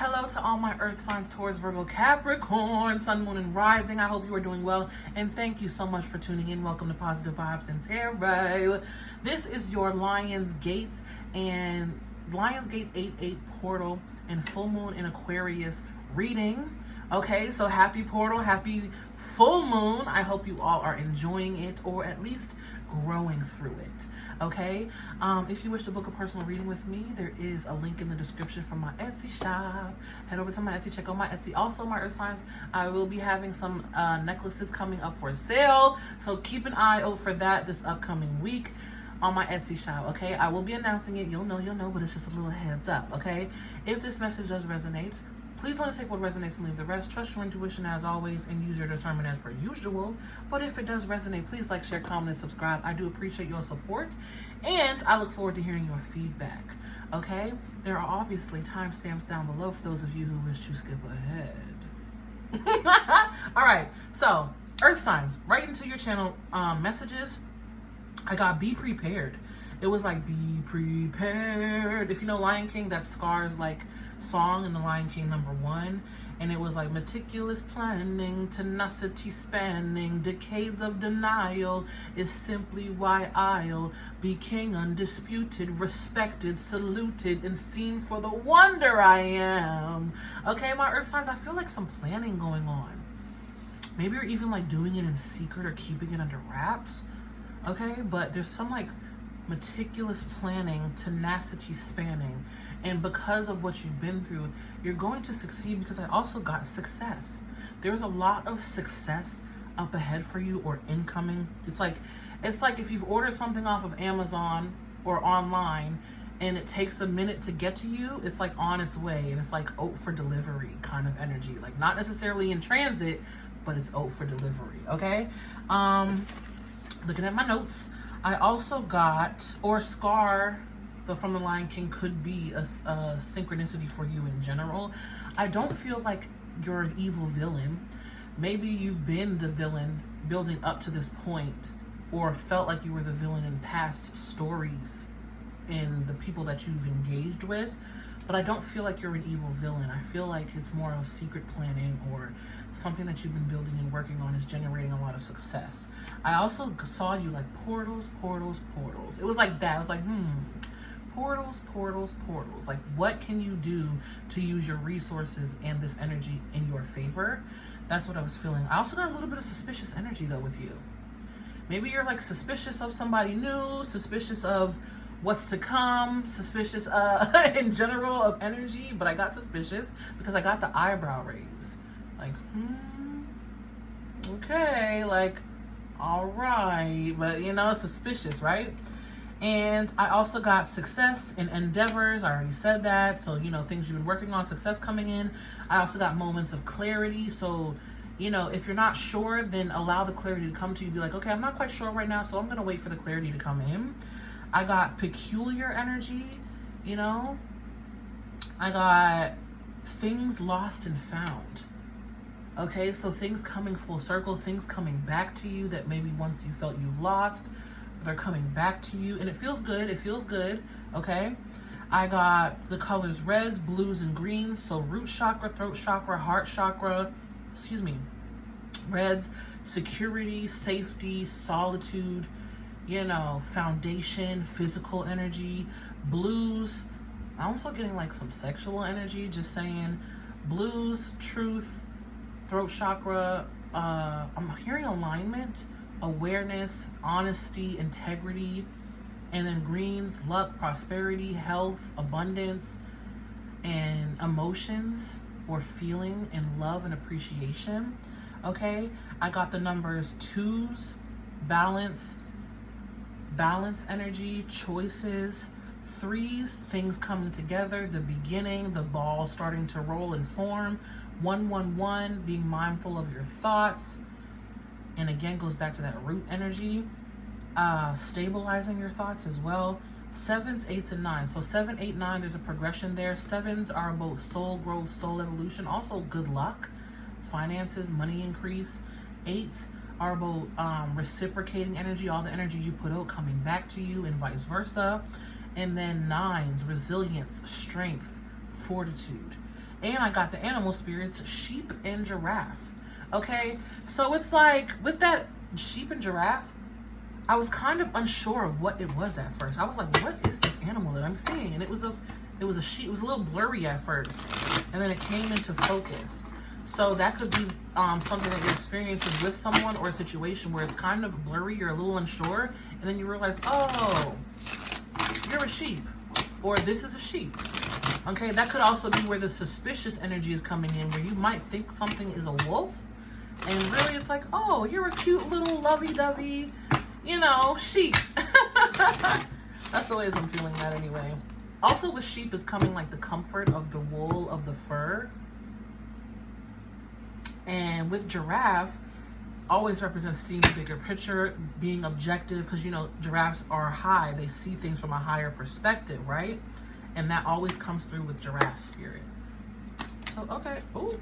Hello to all my earth signs, Taurus, Virgo, Capricorn, Sun, Moon, and Rising. I hope you are doing well, and thank you so much for tuning in. Welcome to Positive Vibes and Tarot. This is your Lionsgate and Lionsgate 8/8 portal and full moon in Aquarius reading. Okay, so happy portal, happy full moon. I hope you all are enjoying it, or at least growing through it. Okay, if you wish to book a personal reading with me, there is a link in the description for my Etsy shop. Head over to my Etsy, check out my Etsy. Also, my earth signs, I will be having some necklaces coming up for sale, so keep an eye out for that this upcoming week on my Etsy shop. Okay, I will be announcing it. You'll know, but it's just a little heads up. Okay, if this message does resonate, please only take what resonates and leave the rest. Trust your intuition as always and use your discernment as per usual. But if it does resonate, please like, share, comment, and subscribe. I do appreciate your support, and I look forward to hearing your feedback. Okay? There are obviously timestamps down below for those of you who wish to skip ahead. All right, so earth signs, right into your channel messages. I got be prepared. It was like be prepared. If you know Lion King, that's Scar's like song in the Lion King #1, and it was like meticulous planning, tenacity spanning, decades of denial is simply why I'll be king undisputed, respected, saluted, and seen for the wonder I am. Okay, my earth signs, I feel like some planning going on. Maybe you're even like doing it in secret or keeping it under wraps. Okay, but there's some like meticulous planning, tenacity spanning, and because of what you've been through, you're going to succeed, because I also got success. There's a lot of success up ahead for you or incoming. It's like if you've ordered something off of Amazon or online and it takes a minute to get to you, it's like on its way, and it's like out for delivery kind of energy. Like not necessarily in transit, but it's out for delivery. Okay, looking at my notes, I also got, or Scar from the Lion King could be a synchronicity for you in general. I don't feel like you're an evil villain. Maybe you've been the villain building up to this point, or felt like you were the villain in past stories in the people that you've engaged with, but I don't feel like you're an evil villain. I feel like it's more of secret planning, or something that you've been building and working on is generating a lot of success. I also saw you like portals. It was like that. I was like, portals. Like, what can you do to use your resources and this energy in your favor? That's what I was feeling. I also got a little bit of suspicious energy though with you. Maybe you're like suspicious of somebody new, suspicious of what's to come, suspicious in general of energy, but I got suspicious because I got the eyebrow raise. Like, okay, like, all right, but you know, suspicious, right? And I also got success in endeavors. I already said that. So, you know, things you've been working on, success coming in. I also got moments of clarity. So, you know, if you're not sure, then allow the clarity to come to you. Be like, okay, I'm not quite sure right now, so I'm going to wait for the clarity to come in. I got peculiar energy, you know. I got things lost and found. Okay, so things coming full circle, things coming back to you that maybe once you felt you've lost, they're coming back to you, and it feels good. It feels good. Okay, I got the colors reds, blues, and greens. So root chakra, throat chakra, heart chakra, reds, security, safety, solitude, you know, foundation, physical energy. Blues, I'm also getting like some sexual energy, just saying. Blues, truth, throat chakra, I'm hearing alignment, awareness, honesty, integrity. And then greens, luck, prosperity, health, abundance, and emotions or feeling and love and appreciation. Okay, I got the numbers 2s, balance energy, choices, 3s, things coming together, the beginning, the ball starting to roll and form, 111, being mindful of your thoughts, and again goes back to that root energy, stabilizing your thoughts as well. 7s, 8s, and 9s. So 7, 8, 9, there's a progression there. 7s are about soul growth, soul evolution, also good luck, finances, money increase. 8s are about reciprocating energy, all the energy you put out coming back to you, and vice versa. And then 9s, resilience, strength, fortitude. And I got the animal spirits, sheep and giraffe. Okay, so it's like with that sheep and giraffe, I was kind of unsure of what it was at first. I was like, what is this animal that I'm seeing? And it was a sheep. It was a little blurry at first, and then it came into focus. So that could be something that you're experiencing with someone, or a situation where it's kind of blurry, you're a little unsure, and then you realize, oh, you're a sheep, or this is a sheep. Okay, that could also be where the suspicious energy is coming in, where you might think something is a wolf, and really it's like, oh, you're a cute little lovey-dovey, you know, sheep. That's the way I'm feeling that anyway. Also with sheep is coming like the comfort of the wool of the fur. And with giraffe, always represents seeing the bigger picture, being objective, because, you know, giraffes are high. They see things from a higher perspective, right? And that always comes through with giraffe spirit. So, okay. Ooh.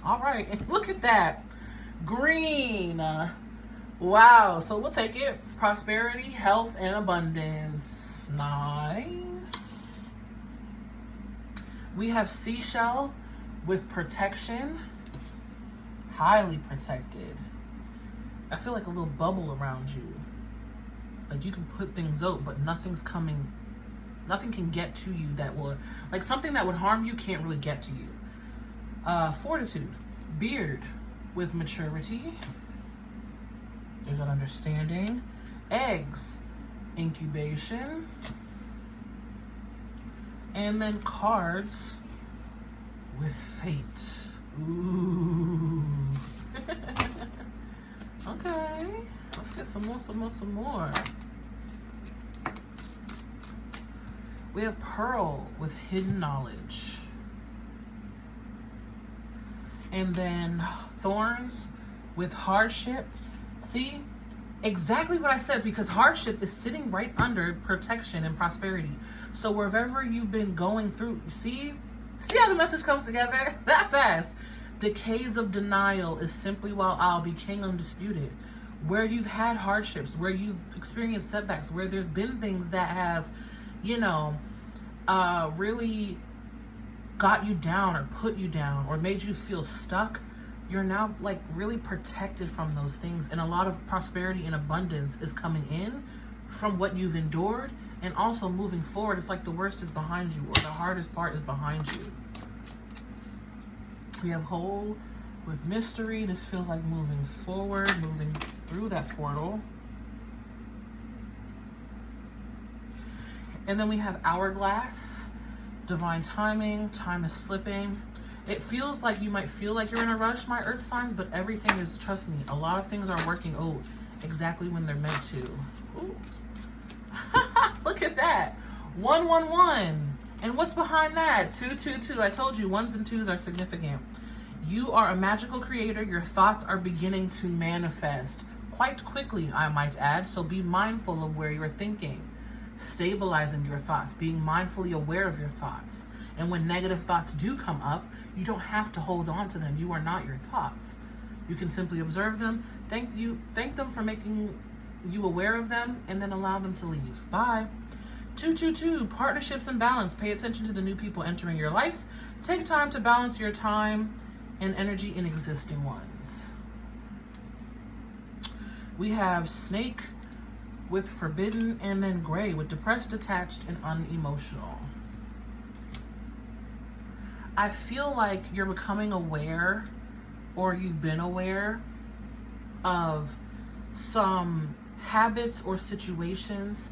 All right. And look at that. Green. Wow. So we'll take it. Prosperity, health, and abundance. Nice. We have seashell with protection. Highly protected. I feel like a little bubble around you. Like you can put things out, but nothing can get to you that will, like something that would harm you can't really get to you. Fortitude. Beard with maturity. There's an understanding. Eggs. Incubation. And then cards with fate. Ooh. Okay. Let's get some more. We have Pearl with hidden knowledge. And then Thorns with hardship. See? Exactly what I said, because hardship is sitting right under protection and prosperity. So wherever you've been going through, see how the message comes together that fast. Decades of denial is simply while I'll be king undisputed. Where you've had hardships, where you've experienced setbacks, where there's been things that have, you know, really got you down or put you down or made you feel stuck, you're now like really protected from those things. And a lot of prosperity and abundance is coming in from what you've endured. And also moving forward, it's like the worst is behind you, or the hardest part is behind you. We have whole with mystery. This feels like moving forward, moving through that portal. And then we have hourglass, divine timing, time is slipping. It feels like you might feel like you're in a rush, my earth signs, but everything is, trust me, a lot of things are working out exactly when they're meant to. Ooh. Look at that. 111. And what's behind that? 222. I told you, 1s and 2s are significant. You are a magical creator. Your thoughts are beginning to manifest quite quickly, I might add. So be mindful of where you're thinking. Stabilizing your thoughts. Being mindfully aware of your thoughts. And when negative thoughts do come up, you don't have to hold on to them. You are not your thoughts. You can simply observe them. Thank them for making you aware of them, and then allow them to leave. Bye. 222, partnerships and balance. Pay attention to the new people entering your life. Take time to balance your time and energy in existing ones. We have snake with forbidden, and then gray with depressed, detached, and unemotional. I feel like you're becoming aware, or you've been aware of some habits or situations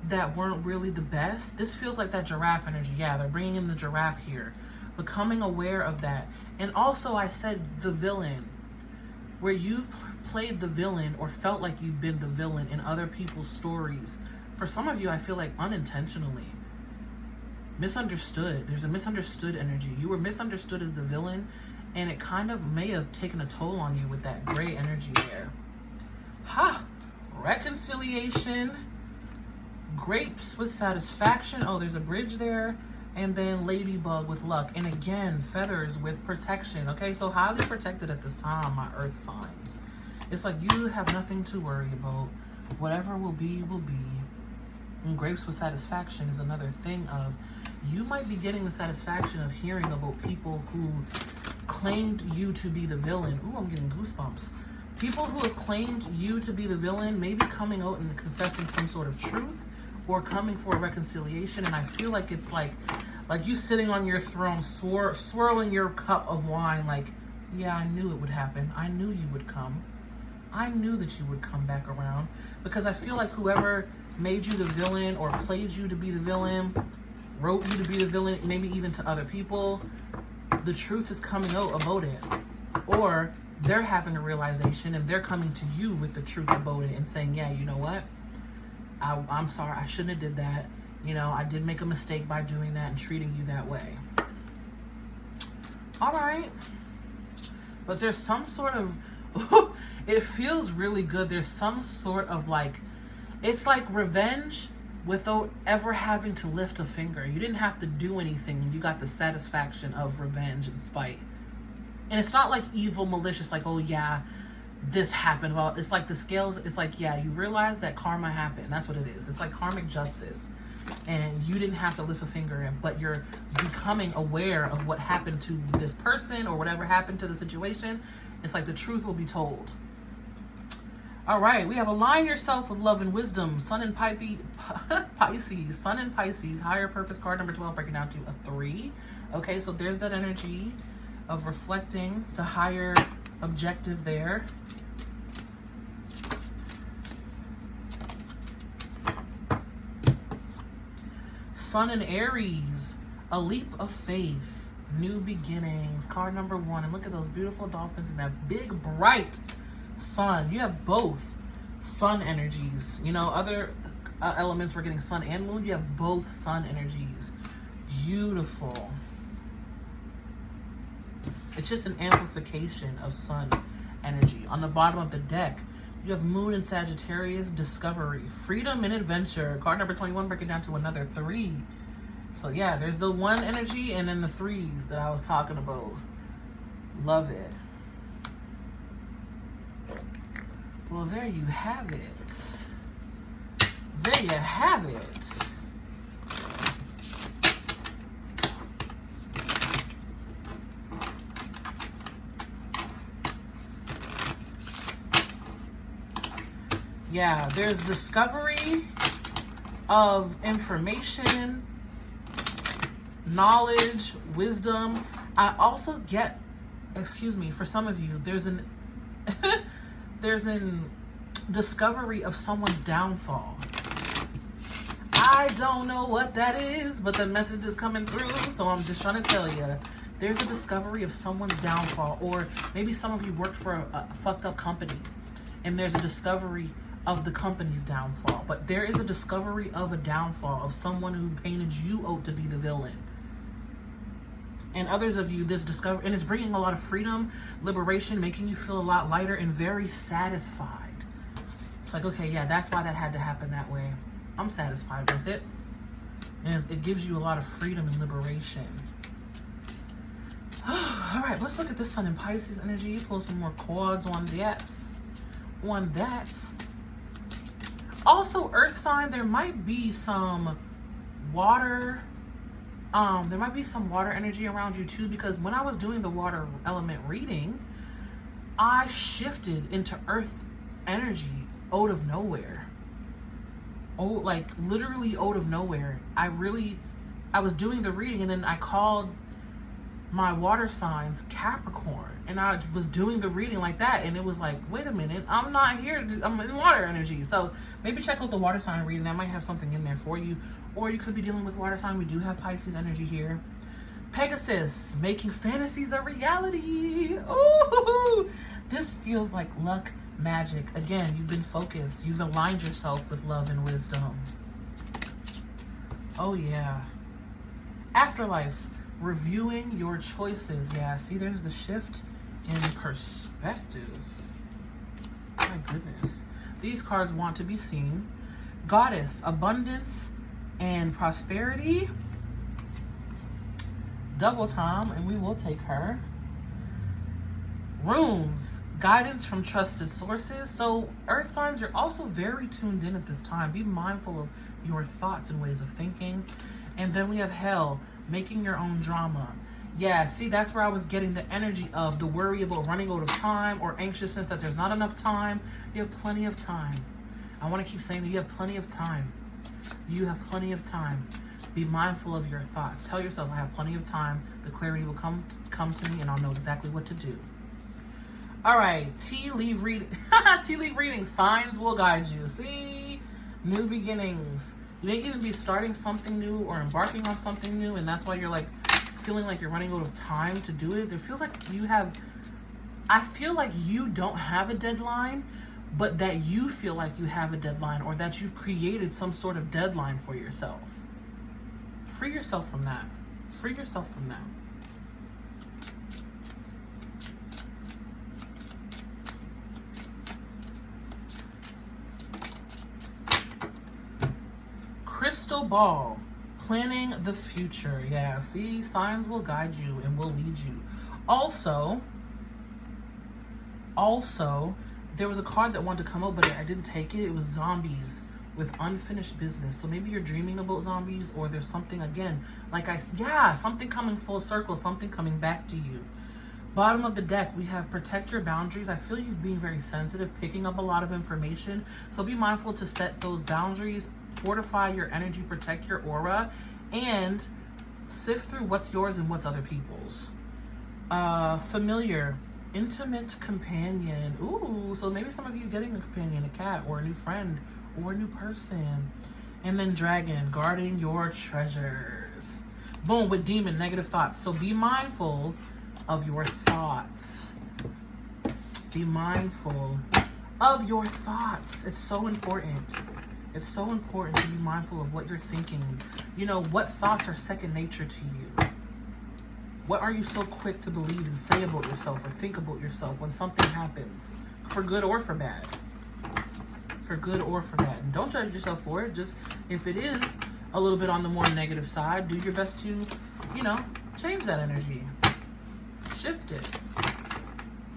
that weren't really the best. This feels like that giraffe energy. Yeah, they're bringing in the giraffe here. Becoming aware of that. And also I said the villain. Where you've played the villain or felt like you've been the villain in other people's stories. For some of you, I feel like unintentionally. Misunderstood. There's a misunderstood energy. You were misunderstood as the villain, and it kind of may have taken a toll on you with that gray energy there. Ha! Reconciliation. Grapes with satisfaction. Oh, there's a bridge there. And then ladybug with luck. And again, feathers with protection. Okay, so highly protected at this time, my earth signs. It's like you have nothing to worry about. Whatever will be, will be. And grapes with satisfaction is another thing of you might be getting the satisfaction of hearing about people who claimed you to be the villain. Ooh, I'm getting goosebumps. People who have claimed you to be the villain, maybe coming out and confessing some sort of truth or coming for a reconciliation. And I feel like it's like you sitting on your throne, swirling your cup of wine, like, yeah, I knew it would happen. I knew you would come. I knew that you would come back around. Because I feel like whoever made you the villain or played you to be the villain, wrote you to be the villain, maybe even to other people, the truth is coming out about it. Or they're having a realization and they're coming to you with the truth about it and saying, yeah, you know what? I'm sorry, I shouldn't have did that. You know, I did make a mistake by doing that and treating you that way. All right. But there's some sort of, it feels really good. There's some sort of like, it's like revenge without ever having to lift a finger. You didn't have to do anything and you got the satisfaction of revenge and spite. And it's not like evil, malicious, like, oh yeah, this happened. Well, it's like the scales, it's like, yeah, you realize that karma happened. That's what it is. It's like karmic justice. And you didn't have to lift a finger, but you're becoming aware of what happened to this person or whatever happened to the situation. It's like the truth will be told. All right, we have align yourself with love and wisdom. Sun in Pisces. Sun in Pisces. Higher purpose card number 12, breaking down to a 3. Okay, so there's that energy of reflecting the higher objective there. Sun in Aries. A leap of faith. New beginnings. Card number 1. And look at those beautiful dolphins and that big, bright sun. You have both sun energies. You know, other elements we're getting sun and moon. You have both sun energies. Beautiful. It's just an amplification of sun energy. On the bottom of the deck, you have moon and Sagittarius, discovery, freedom and adventure. Card number 21, breaking down to another 3. So yeah, there's the 1 energy and then the 3s that I was talking about. Love it. Well, there you have it. There you have it. Yeah, there's discovery of information, knowledge, wisdom. I also get, excuse me, for some of you, there's an discovery of someone's downfall. I don't know what that is, but the message is coming through, so I'm just trying to tell you. There's a discovery of someone's downfall, or maybe some of you worked for a fucked up company, and there's a discovery of the company's downfall. But there is a discovery of a downfall of someone who painted you out to be the villain. And others of you, this discovery, and it's bringing a lot of freedom, liberation, making you feel a lot lighter and very satisfied. It's like, okay, yeah, that's why that had to happen that way. I'm satisfied with it. And it gives you a lot of freedom and liberation. All right, let's look at this sun in Pisces energy. Pull some more cards on that. On that. Also, earth sign, there might be some water. There might be some water energy around you too, because when I was doing the water element reading, I shifted into earth energy out of nowhere. Oh, like literally out of nowhere. I was doing the reading and then I called my water signs Capricorn, and I was doing the reading like that, and it was like, wait a minute, I'm not here, I'm in water energy. So maybe check out the water sign reading. That might have something in there for you. Or you could be dealing with water sign. We do have Pisces energy here. Pegasus, making fantasies a reality. Ooh, this feels like luck, magic. Again, you've been focused. You've aligned yourself with love and wisdom. Oh yeah. Afterlife, reviewing your choices. Yeah, see, there's the shift in perspective. My goodness. These cards want to be seen. Goddess, abundance and prosperity. Double time, and we will take her. Runes, guidance from trusted sources. So earth signs, you're also very tuned in at this time. Be mindful of your thoughts and ways of thinking. And then we have hell, making your own drama. Yeah, see, that's where I was getting the energy of the worry about running out of time or anxiousness that there's not enough time. You have plenty of time. I want to keep saying that you have plenty of time. You have plenty of time. Be mindful of your thoughts. Tell yourself, I have plenty of time. The clarity will come to me and I'll know exactly what to do. All right, tea leaf reading. Tea leaf reading. Signs will guide you. See? New beginnings. You may even be starting something new or embarking on something new, and that's why you're like feeling like you're running out of time to do it. It feels like you have, I feel like you don't have a deadline, but that you feel like you have a deadline, or that you've created some sort of deadline for yourself. Free yourself from that. Free yourself from that. Crystal ball. Planning the future. Yeah, see, signs will guide you and will lead you. Also, there was a card that wanted to come out, but I didn't take it. It was zombies with unfinished business. So maybe you're dreaming about zombies, or there's something, again, something coming full circle, something coming back to you. Bottom of the deck, we have protect your boundaries. I feel you've been very sensitive, picking up a lot of information. So be mindful to set those boundaries, fortify your energy, protect your aura, and sift through what's yours and what's other people's. Familiar, intimate companion. Ooh, so maybe some of you getting a companion, a cat, or a new friend, or a new person. And then dragon, guarding your treasures. Boom, with demon, negative thoughts. So be mindful of your thoughts. Be mindful of your thoughts. It's so important. It's so important to be mindful of what you're thinking. You know, what thoughts are second nature to you? What are you so quick to believe and say about yourself or think about yourself when something happens? For good or for bad. For good or for bad. And don't judge yourself for it. Just, if it is a little bit on the more negative side, do your best to, you know, change that energy. Shift it.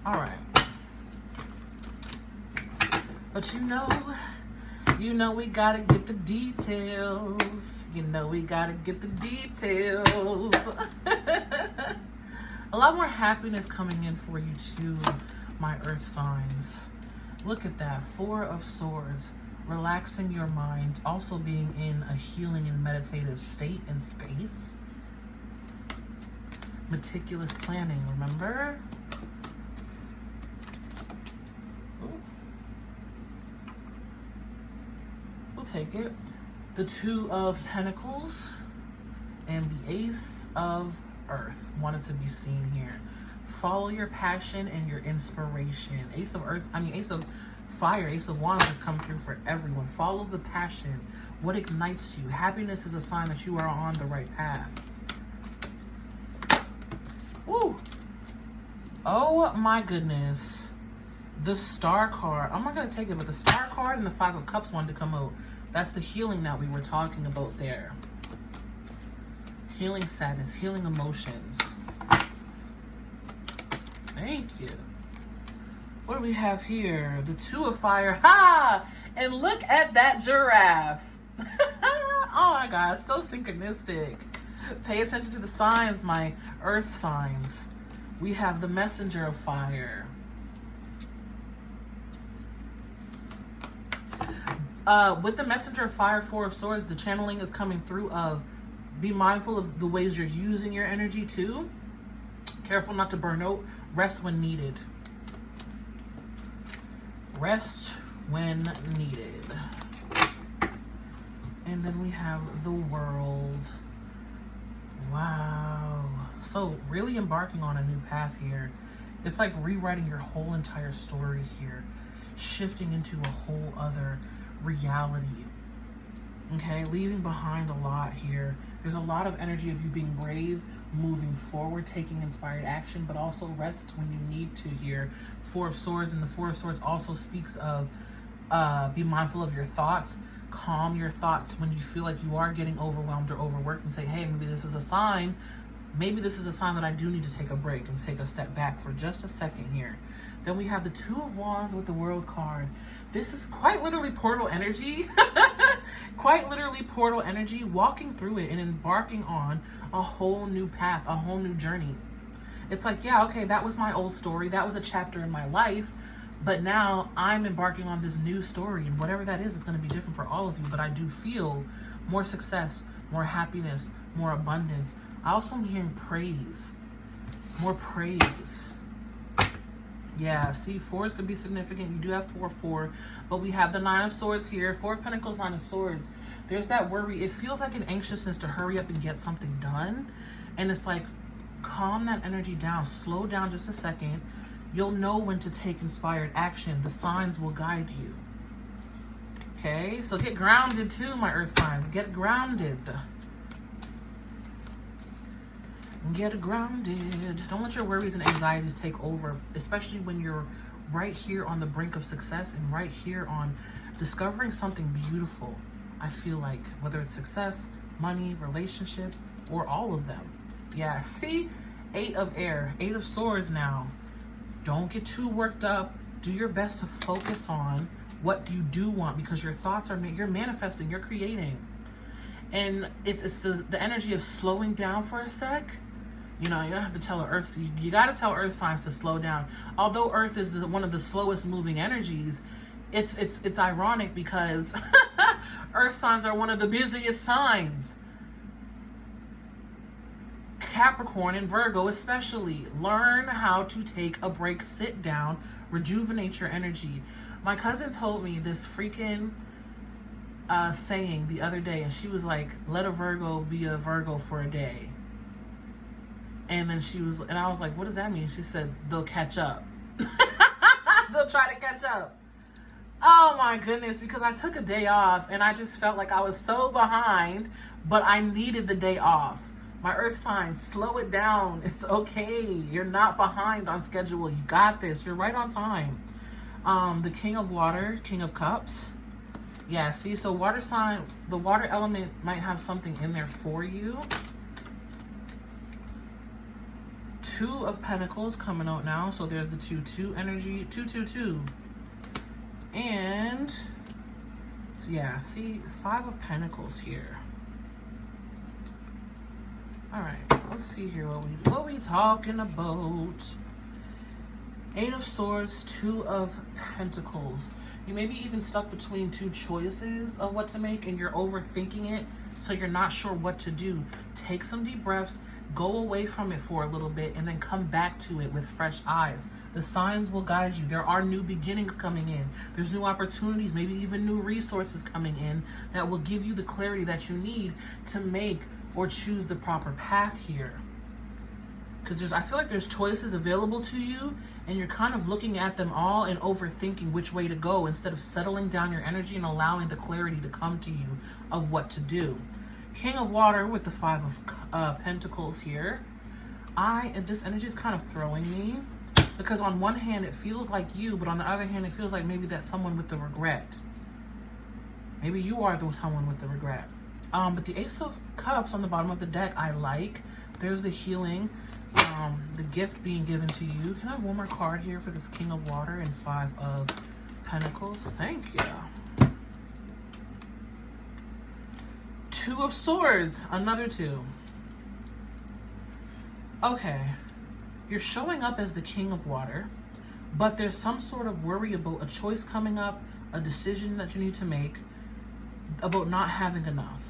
All right. But you know we gotta get the details. You know we gotta get the details. A lot more happiness coming in for you too, my earth signs. Look at that. 4 of Swords. Relaxing your mind. Also being in a healing and meditative state and space. Meticulous planning, remember? Ooh. We'll take it. The 2 of Pentacles and the Ace of Earth wanted to be seen here. Follow your passion and your inspiration. Ace of Fire, Ace of Wands has come through for everyone. Follow the passion. What ignites you? Happiness is a sign that you are on the right path. Woo! Oh my goodness. The Star card. I'm not going to take it, but the Star card and the 5 of Cups wanted to come out. That's the healing that we were talking about there. Healing sadness, healing emotions. Thank you. What do we have here? The 2 of Fire. Ha! And look at that giraffe. Oh my God, so synchronistic. Pay attention to the signs, my earth signs. We have the Messenger of Fire. With the Messenger of Fire, 4 of Swords, the channeling is coming through of be mindful of the ways you're using your energy too. Careful not to burn out. Rest when needed. Rest when needed. And then we have the World. Wow. So really embarking on a new path here. It's like rewriting your whole entire story here. Shifting into a whole other reality. Okay, leaving behind a lot here. There's a lot of energy of you being brave, moving forward, taking inspired action, but also rest when you need to here. 4 of Swords, and the 4 of Swords also speaks of be mindful of your thoughts. Calm your thoughts when you feel like you are getting overwhelmed or overworked, and say, hey, maybe this is a sign. Maybe this is a sign that I do need to take a break and take a step back for just a second here. Then we have the 2 of Wands with the World card. This is quite literally portal energy. Quite literally portal energy, walking through it and embarking on a whole new path, a whole new journey. It's like, yeah, okay, that was my old story. That was a chapter in my life. But now I'm embarking on this new story. And whatever that is, it's going to be different for all of you. But I do feel more success, more happiness, more abundance. I also am hearing praise. More praise. Yeah, see, 4s could be significant. You do have 4-4, but we have the 9 of Swords here. 4 of Pentacles, 9 of Swords. There's that worry. It feels like an anxiousness to hurry up and get something done. And it's like, calm that energy down. Slow down just a second. You'll know when to take inspired action. The signs will guide you. Okay, so get grounded too, my earth signs. Get grounded. Get grounded. Don't let your worries and anxieties take over, especially when you're right here on the brink of success and right here on discovering something beautiful. I feel like whether it's success, money, relationship, or all of them. Yeah, see? 8 of Air, 8 of Swords now. Don't get too worked up. Do your best to focus on what you do want, because your thoughts are, you're manifesting, you're creating. And it's the energy of slowing down for a sec. You know, you don't have to tell Earth. You got to tell Earth signs to slow down. Although Earth is one of the slowest moving energies, it's ironic because Earth signs are one of the busiest signs. Capricorn and Virgo especially. Learn how to take a break, sit down, rejuvenate your energy. My cousin told me this freaking saying the other day, and she was like, let a Virgo be a Virgo for a day. And then I was like, what does that mean? She said, they'll catch up. They'll try to catch up. Oh my goodness, because I took a day off and I just felt like I was so behind, but I needed the day off. My earth signs, slow it down. It's okay. You're not behind on schedule. You got this. You're right on time. The King of Water, King of Cups. Yeah, see, so water sign, the water element might have something in there for you. 2 of Pentacles coming out now. So there's the 2-2 energy. 2-2-2. And yeah, see, 5 of Pentacles here. All right, let's see here what we talking about. 8 of Swords, 2 of Pentacles. You may be even stuck between 2 choices of what to make, and you're overthinking it, so you're not sure what to do. Take some deep breaths, go away from it for a little bit, and then come back to it with fresh eyes. The signs will guide you. There are new beginnings coming in. There's new opportunities, maybe even new resources coming in that will give you the clarity that you need to make or choose the proper path here. Because I feel like there's choices available to you, and you're kind of looking at them all and overthinking which way to go instead of settling down your energy and allowing the clarity to come to you of what to do. King of Water with the 5 of Pentacles here. This energy is kind of throwing me, because on one hand it feels like you, but on the other hand it feels like maybe that's someone with the regret. Maybe you are someone with the regret. But the Ace of Cups on the bottom of the deck, I like. There's the healing, the gift being given to you. Can I have one more card here for this King of Water and 5 of Pentacles? Thank you. 2 of Swords, another 2. Okay, you're showing up as the King of Water, but there's some sort of worry about a choice coming up, a decision that you need to make, about not having enough.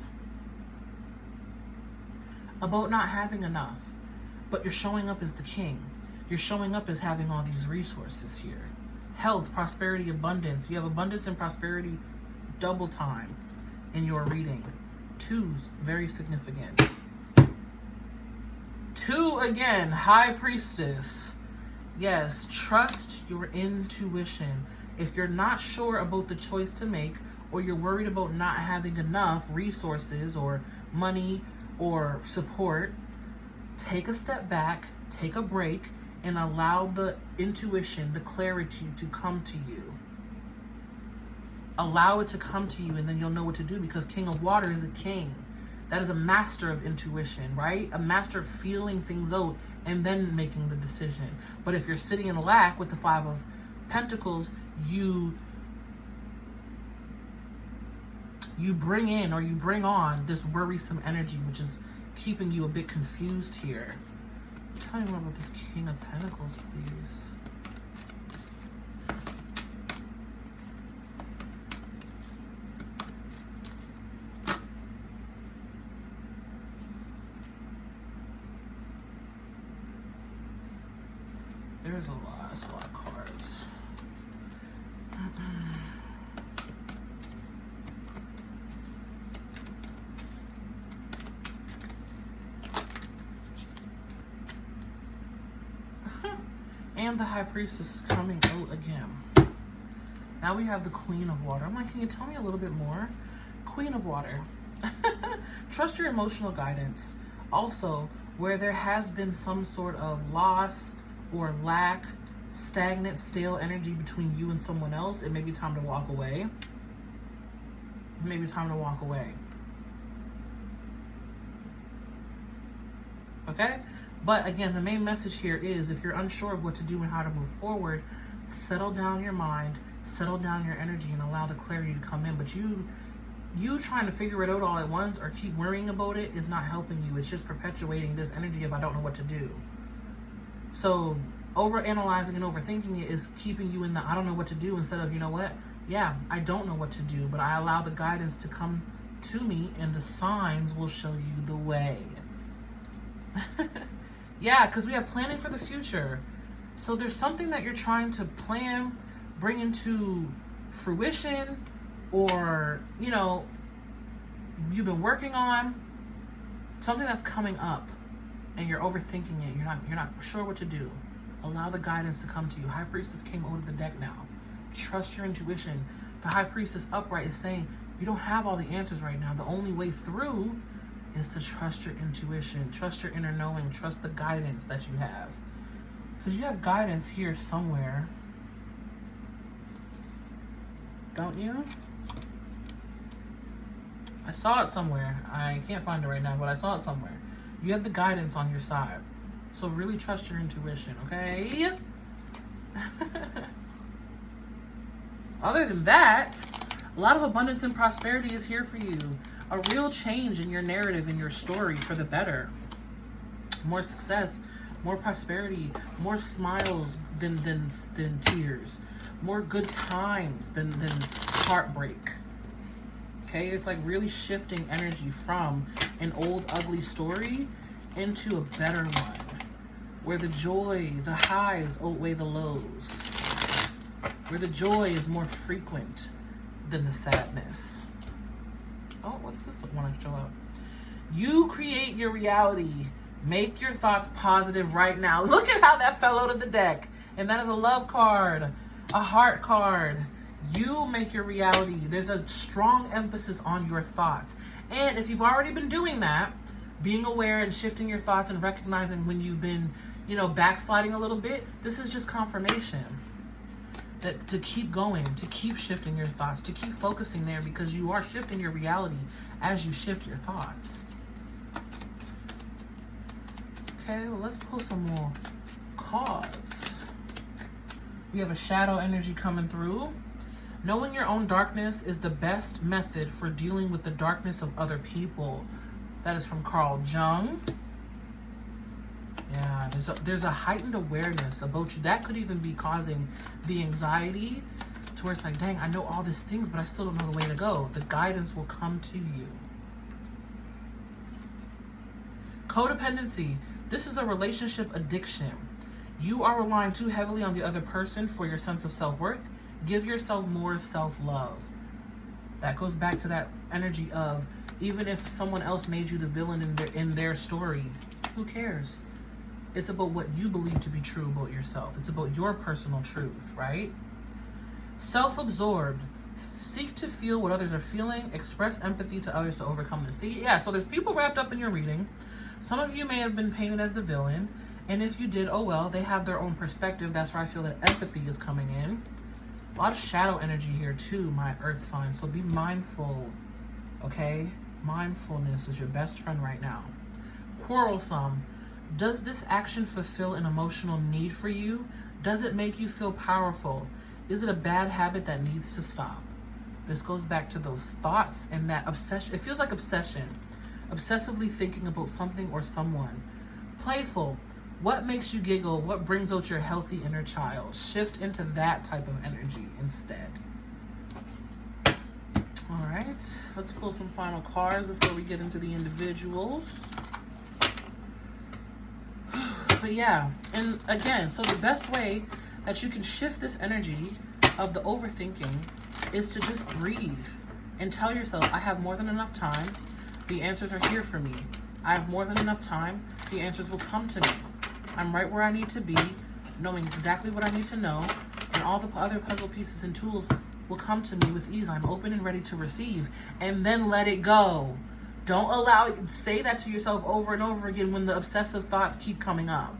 About not having enough, but you're showing up as the king. You're showing up as having all these resources here. Health, prosperity, abundance. You have abundance and prosperity double time in your reading. 2's very significant. 2 again, High Priestess. Yes, trust your intuition. If you're not sure about the choice to make, or you're worried about not having enough resources or money or support, take a step back, take a break, and allow the intuition, the clarity to come to you. Allow it to come to you, and then you'll know what to do, because King of Water is a king. That is a master of intuition, right? A master of feeling things out and then making the decision. But if you're sitting in lack with the 5 of Pentacles, you you bring in or you bring on this worrisome energy, which is keeping you a bit confused here. Tell me more about this King of Pentacles, please. There's a lot of cards. And the High Priestess is coming out again. Now we have the Queen of Water. I'm like, can you tell me a little bit more? Queen of Water. Trust your emotional guidance. Also, where there has been some sort of loss or lack, stagnant, stale energy between you and someone else, it may be time to walk away. It may be time to walk away. Okay? But again, the main message here is if you're unsure of what to do and how to move forward, settle down your mind, settle down your energy, and allow the clarity to come in. But you trying to figure it out all at once or keep worrying about it is not helping you. It's just perpetuating this energy of I don't know what to do. So overanalyzing and overthinking it is keeping you in the I don't know what to do instead of, you know what? Yeah, I don't know what to do, but I allow the guidance to come to me and the signs will show you the way. Yeah, because we have planning for the future. So there's something that you're trying to plan, bring into fruition, or, you know, you've been working on something that's coming up and you're overthinking it. You're not sure what to do. Allow the guidance to come to you. High Priestess came out of the deck now. Trust your intuition. The High Priestess upright is saying you don't have all the answers right now. The only way through is to trust your intuition, trust your inner knowing, trust the guidance that you have. Because you have guidance here somewhere. Don't you? I saw it somewhere. I can't find it right now, but I saw it somewhere. You have the guidance on your side. So really trust your intuition, okay? Other than that, a lot of abundance and prosperity is here for you. A real change in your narrative and your story for the better. More success, more prosperity, more smiles than tears, more good times than heartbreak. Okay, it's like really shifting energy from an old ugly story into a better one, where the joy, the highs outweigh the lows, where the joy is more frequent than the sadness. Oh, what's this one I show up? You create your reality. Make your thoughts positive right now. Look at how that fell out of the deck. And that is a love card, a heart card. You make your reality. There's a strong emphasis on your thoughts. And if you've already been doing that, being aware and shifting your thoughts and recognizing when you've been, you know, backsliding a little bit, this is just confirmation that to keep going, to keep shifting your thoughts, to keep focusing there, because you are shifting your reality as you shift your thoughts. Okay, well, let's pull some more cards. We have a shadow energy coming through. Knowing your own darkness is the best method for dealing with the darkness of other people. That is from Carl Jung. Yeah, there's a heightened awareness about you. That could even be causing the anxiety to where it's like, dang, I know all these things, but I still don't know the way to go. The guidance will come to you. Codependency. This is a relationship addiction. You are relying too heavily on the other person for your sense of self-worth. Give yourself more self-love. That goes back to that energy of, even if someone else made you the villain in their story, who cares? It's about what you believe to be true about yourself. It's about your personal truth, right? Self-absorbed. Seek to feel what others are feeling. Express empathy to others to overcome this. See, yeah, so there's people wrapped up in your reading. Some of you may have been painted as the villain. And if you did, oh well, they have their own perspective. That's where I feel that empathy is coming in. A lot of shadow energy here too, my earth sign. So be mindful, okay? Mindfulness is your best friend right now. Quarrelsome. Does this action fulfill an emotional need for you? Does it make you feel powerful? Is it a bad habit that needs to stop? This goes back to those thoughts and that obsession. It feels like obsession. Obsessively thinking about something or someone. Playful. What makes you giggle? What brings out your healthy inner child? Shift into that type of energy instead. All right, let's pull some final cards before we get into the individuals. But yeah, and again, so the best way that you can shift this energy of the overthinking is to just breathe and tell yourself, I have more than enough time. The answers are here for me. I have more than enough time. The answers will come to me. I'm right where I need to be, knowing exactly what I need to know, and all the other puzzle pieces and tools will come to me with ease. I'm open and ready to receive, and then let it go. Don't allow it. Say that to yourself over and over again when the obsessive thoughts keep coming up.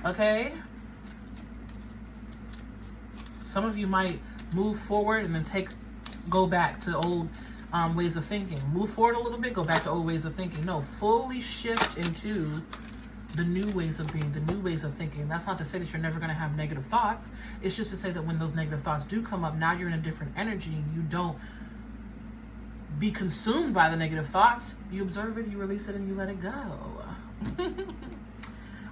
Okay? Some of you might move forward and then go back to old ways of thinking. Move forward a little bit, go back to old ways of thinking. No, fully shift into the new ways of being, the new ways of thinking. That's not to say that you're never going to have negative thoughts. It's just to say that when those negative thoughts do come up, now you're in a different energy. You don't be consumed by the negative thoughts. You observe it, you release it, and you let it go.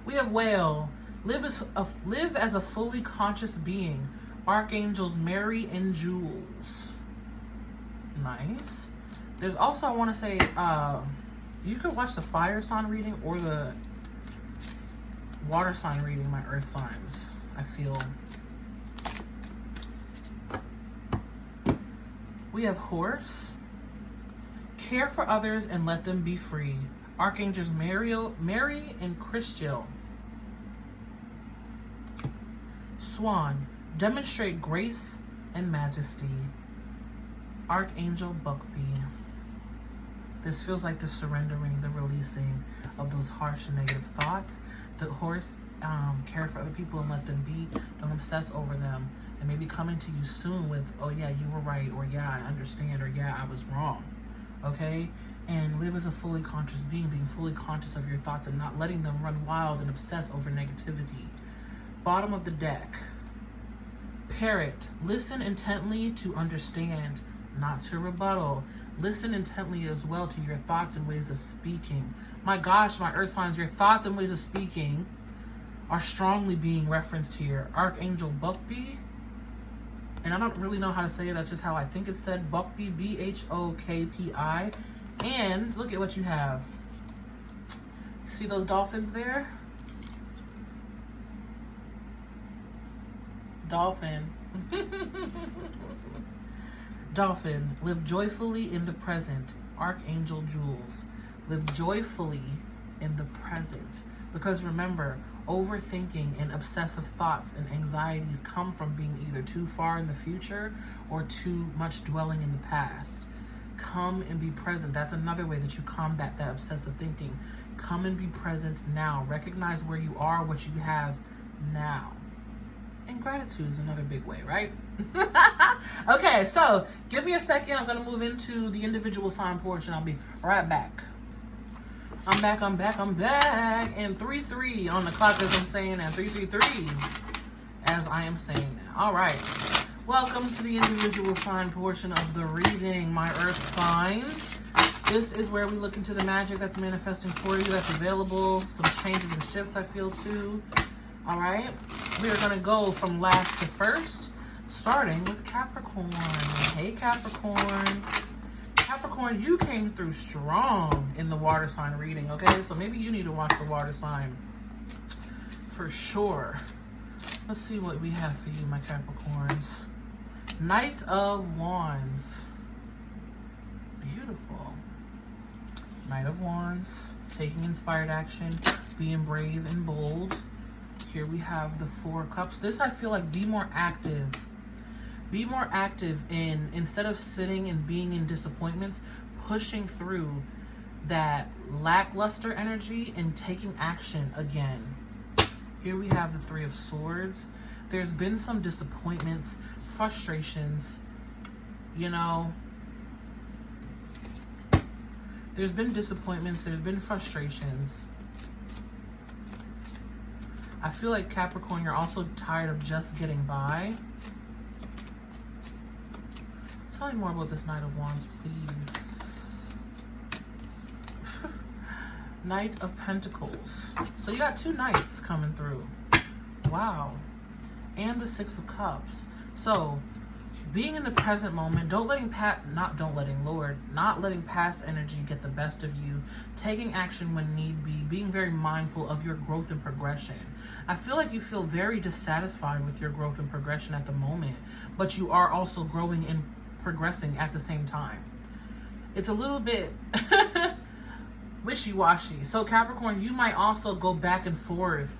We have Whale. Live as a fully conscious being. Archangels Mary and Jules. Nice. There's also, I want to say, you could watch the fire sign reading or the water sign reading, my earth signs, I feel. We have Horse. Care for others and let them be free. Archangels Mary and Christiel. Swan. Demonstrate grace and majesty. Archangel Buckbee. This feels like the surrendering, the releasing of those harsh and negative thoughts. The Horse, care for other people and let them be. Don't obsess over them. And maybe coming to you soon with, oh yeah, you were right, or yeah, I understand, or yeah, I was wrong. Okay? And live as a fully conscious being fully conscious of your thoughts and not letting them run wild and obsess over negativity. Bottom of the deck. Parrot. Listen intently to understand, not to rebuttal. Listen intently as well to your thoughts and ways of speaking. My gosh, my earth signs, your thoughts and ways of speaking are strongly being referenced here. Archangel Buckbee. And I don't really know how to say it. That's just how I think it's said. Buckbee, B-H-O-K-P-I. And look at what you have. See those dolphins there? Dolphin. Dolphin. Live joyfully in the present. Archangel Jules. Live joyfully in the present. Because remember, overthinking and obsessive thoughts and anxieties come from being either too far in the future or too much dwelling in the past. Come and be present. That's another way that you combat that obsessive thinking. Come and be present now. Recognize where you are, what you have now. And gratitude is another big way, right? Okay, so give me a second. I'm going to move into the individual sign portion. I'll be right back. I'm back. And 3-3 on the clock as I'm saying, and 3-3-3 as I am saying now. All right. Welcome to the individual sign portion of the reading, my earth signs. This is where we look into the magic that's manifesting for you, that's available. Some changes and shifts I feel too. All right. We are going to go from last to first, starting with Capricorn. Hey, Capricorn. Capricorn, you came through strong in the water sign reading, okay? So maybe you need to watch the water sign for sure. Let's see what we have for you, my Capricorns. Knight of Wands. Beautiful. Knight of Wands, taking inspired action, being brave and bold. Here we have the Four of Cups. This, I feel like, be more active. Be more active in, instead of sitting and being in disappointments, pushing through that lackluster energy and taking action again. Here we have the Three of Swords. There's been some disappointments, frustrations, you know. There's been disappointments, there's been frustrations. I feel like, Capricorn, you're also tired of just getting by. Tell me more about this Knight of Wands, please. Knight of Pentacles. So you got 2 knights coming through. Wow. And the 6 of Cups. So being in the present moment, not letting past energy get the best of you, taking action when need be, being very mindful of your growth and progression. I feel like you feel very dissatisfied with your growth and progression at the moment, but you are also growing and progressing at the same time. It's a little bit wishy-washy. So Capricorn, you might also go back and forth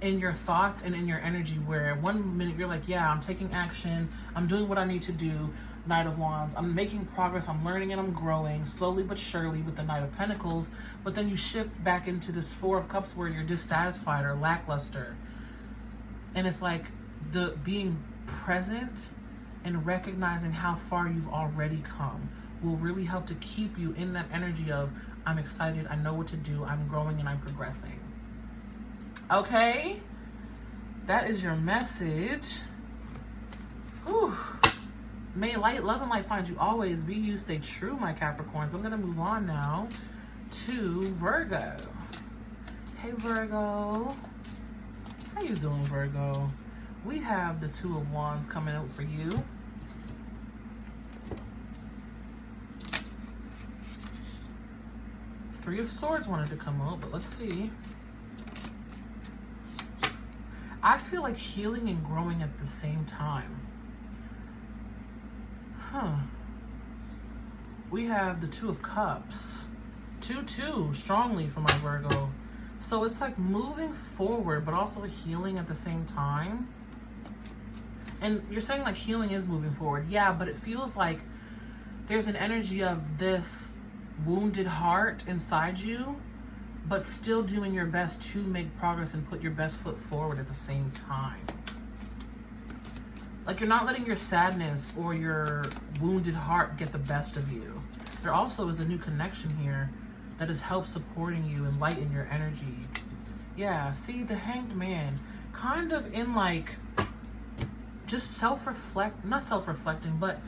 in your thoughts and in your energy, where one minute you're like, yeah, I'm taking action, I'm doing what I need to do, Knight of Wands, I'm making progress, I'm learning and I'm growing slowly but surely with the Knight of Pentacles, but then you shift back into this 4 of Cups where you're dissatisfied or lackluster. And it's like the being present and recognizing how far you've already come will really help to keep you in that energy of, I'm excited, I know what to do, I'm growing and I'm progressing. Okay, that is your message. Whew. May light, love, and light find you always. Be you, stay true, my Capricorns. I'm going to move on now to Virgo. Hey, Virgo. How you doing, Virgo? We have the 2 of Wands coming out for you. Three of Swords wanted to come out, but let's see. I feel like healing and growing at the same time. We have the 2 of Cups. 2-2 strongly for my Virgo. So it's like moving forward, but also healing at the same time. And you're saying like healing is moving forward. Yeah, but it feels like there's an energy of this wounded heart inside you, but still doing your best to make progress and put your best foot forward at the same time. Like you're not letting your sadness or your wounded heart get the best of you. There also is a new connection here that has helped supporting you and lighten your energy. Yeah, see, the Hanged Man, kind of in like just not self-reflecting, but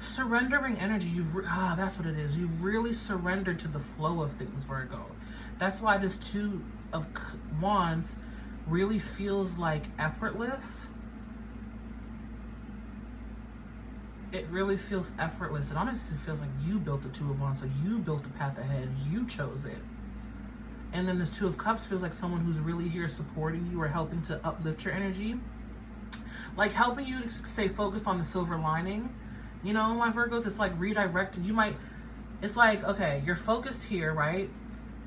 surrendering energy. That's what it is. You've really surrendered to the flow of things, Virgo. That's why this 2 of Wands really feels like effortless. It really feels effortless. It honestly feels like you built the 2 of Wands, so you built the path ahead. You chose it. And then this 2 of Cups feels like someone who's really here supporting you or helping to uplift your energy. Like helping you to stay focused on the silver lining. You know, my Virgos, it's like redirecting. It's like, okay, you're focused here, right?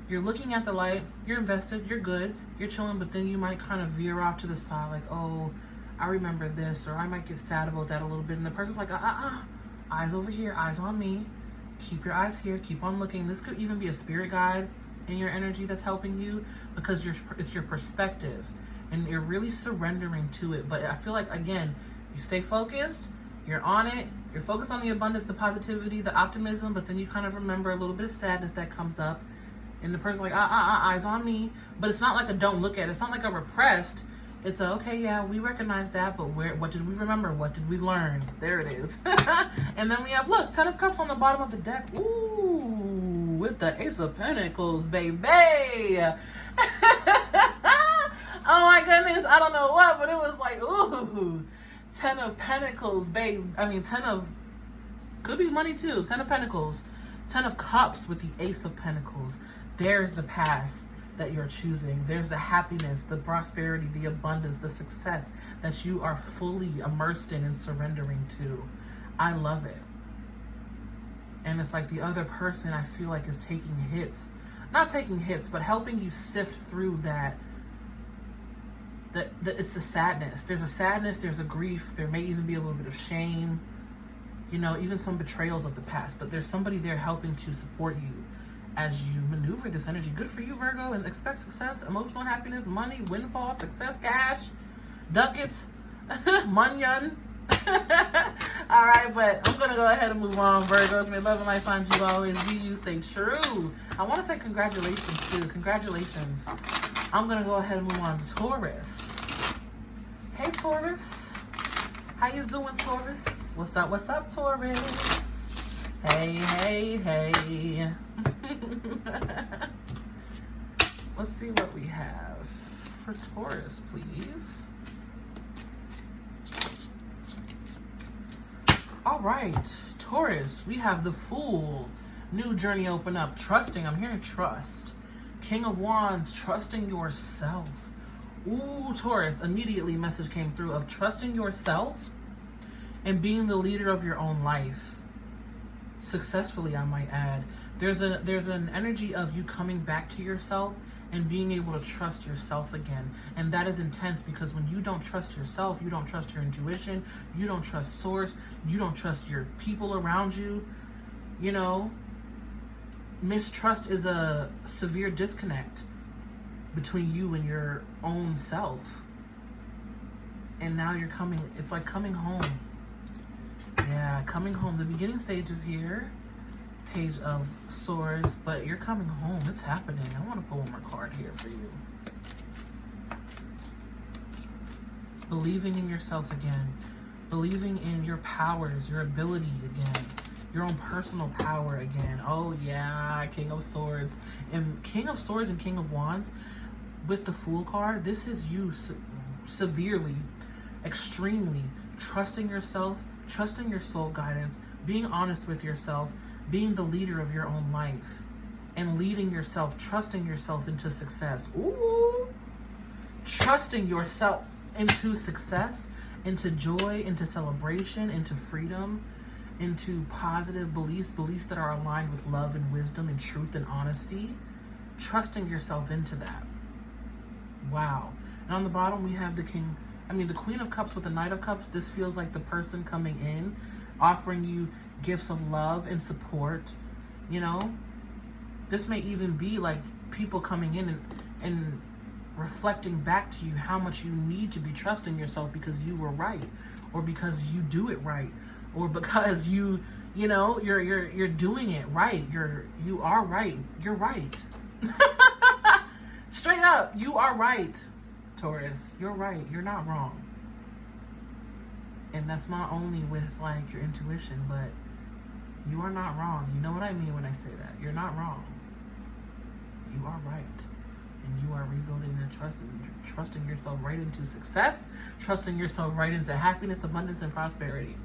You're looking at the light, you're invested, you're good, you're chilling, but then you might kind of veer off to the side, like, oh, I remember this, or I might get sad about that a little bit. And the person's like, eyes over here, eyes on me. Keep your eyes here, keep on looking. This could even be a spirit guide in your energy that's helping you, because it's your perspective and you're really surrendering to it. But I feel like, again, you stay focused, you're on it, you're focused on the abundance, the positivity, the optimism, but then you kind of remember a little bit of sadness that comes up. And the person's like, eyes on me. But it's not like a don't look at it. It's not like a repressed. It's a, okay, yeah, we recognize that, but what did we remember? What did we learn? There it is. And then we have, look, 10 of Cups on the bottom of the deck. Ooh, with the Ace of Pentacles, baby. Oh my goodness, I don't know what, but it was like, ooh, 10 of Pentacles, babe. I mean, 10 of, could be money too, 10 of Pentacles. 10 of Cups with the Ace of Pentacles. There's the path that you're choosing. There's the happiness, the prosperity, the abundance, the success that you are fully immersed in and surrendering to. I love it. And it's like the other person, I feel like, is taking hits. Not taking hits, but helping you sift through that. It's the sadness. There's a sadness, there's a grief. There may even be a little bit of shame. You know, even some betrayals of the past. But there's somebody there helping to support you as you maneuver this energy. Good for you, Virgo, and expect success, emotional happiness, money, windfall, success, cash, ducats, munyon. All right, but I'm going to go ahead and move on, Virgos. May love and light find you always. Be you, stay true. I want to say congratulations, too. Congratulations. I'm going to go ahead and move on to Taurus. Hey, Taurus. How you doing, Taurus? What's up, Taurus? Hey. Let's see what we have for Taurus, please. All right, Taurus, we have the Fool. New journey open up. Trusting. I'm hearing trust. King of Wands, trusting yourself. Ooh, Taurus, immediately message came through of trusting yourself and being the leader of your own life. Successfully, I might add. There's an energy of you coming back to yourself and being able to trust yourself again. And that is intense, because when you don't trust yourself, you don't trust your intuition, you don't trust source, you don't trust your people around you, you know, mistrust is a severe disconnect between you and your own self. And now you're coming, it's like coming home. Yeah, coming home. The beginning stage is here. Page of Swords, but you're coming home. It's happening. I want to pull one more card here for you. Believing in yourself again. Believing in your powers, your ability again. Your own personal power again. Oh yeah, King of Swords. And King of Swords and King of Wands with the Fool card, this is you severely, extremely trusting yourself, trusting your soul guidance, being honest with yourself, being the leader of your own life, and leading yourself, trusting yourself into success. Ooh, trusting yourself into success, into joy, into celebration, into freedom, into positive beliefs that are aligned with love and wisdom and truth and honesty. Trusting yourself into that. Wow. And on the bottom we have the Queen of Cups with the Knight of Cups. This feels like the person coming in, offering you gifts of love and support. You know, this may even be like people coming in and reflecting back to you how much you need to be trusting yourself because you were right, or because you do it right, or because you know, you're doing it right. You are right. You're right. Straight up, you are right, Taurus. You're right. You're not wrong. And that's not only with like your intuition, but you are not wrong. You know what I mean when I say that. You're not wrong. You are right. And you are rebuilding that trust and trusting yourself right into success, trusting yourself right into happiness, abundance, and prosperity.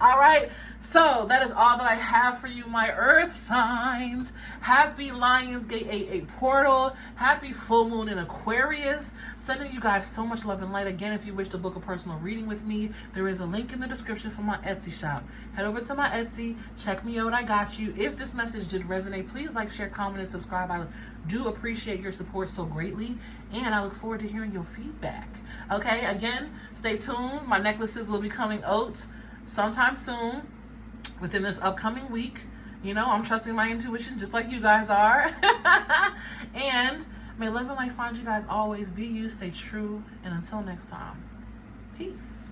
All right, so that is all that I have for you, my earth signs. Happy Lionsgate 88 portal. Happy full moon in Aquarius. Sending you guys so much love and light. Again, if you wish to book a personal reading with me, there is a link in the description for my Etsy shop. Head over to my Etsy, check me out. I got you. If this message did resonate, please like, share, comment, and subscribe. I do appreciate your support so greatly, and I look forward to hearing your feedback. Okay, again, stay tuned. My necklaces will be coming out sometime soon, within this upcoming week. You know, I'm trusting my intuition just like you guys are. And may love and light find you guys always. Be you, stay true, and until next time, peace.